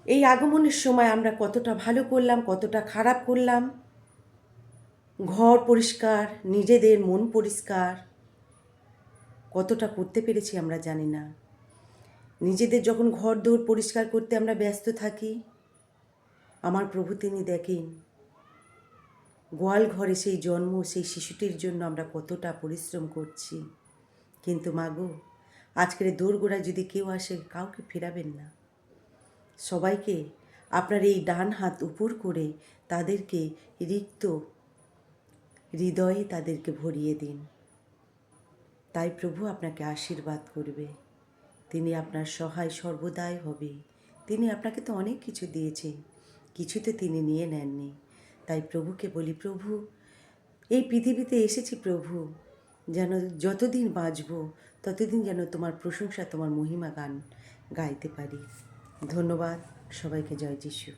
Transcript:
এই আগমনের সময় আমরা কতটা ভালো করলাম, কতটা খারাপ করলাম, ঘর পরিষ্কার, নিজেদের মন পরিষ্কার কতটা করতে পেরেছি আমরা জানি না। নিজেদের যখন ঘর দৌড় পরিষ্কার করতে আমরা ব্যস্ত থাকি, আমার প্রভু তিনি দেখেন গোয়াল ঘরে সেই জন্ম, সেই শিশুটির জন্য আমরা কতটা পরিশ্রম করছি। কিন্তু মাগো, আজকের দোরগোড়ায় যদি কেউ আসে, কাউকে ফেরাবেন না। সবাইকে আপনার এই ডান হাত উপর করে তাদেরকে রিক্ত হৃদয়ে তাদেরকে ভরিয়ে দিন। তাই প্রভু আপনাকে আশীর্বাদ করবে। তিনি আপনার সহায় সর্বদাই হবে। তিনি আপনাকে তো অনেক কিছু দিয়েছেন, কিছুতে তিনি নিয়ে নেননি। তাই প্রভুকে বলি, প্রভু এই পৃথিবীতে এসেছি প্রভু, যেন যতদিন বাঁচব ততদিন যেন তোমার প্রশংসা, তোমার মহিমা গান গাইতে পারি। ধন্যবাদ। সবাইকে জয় যিশু।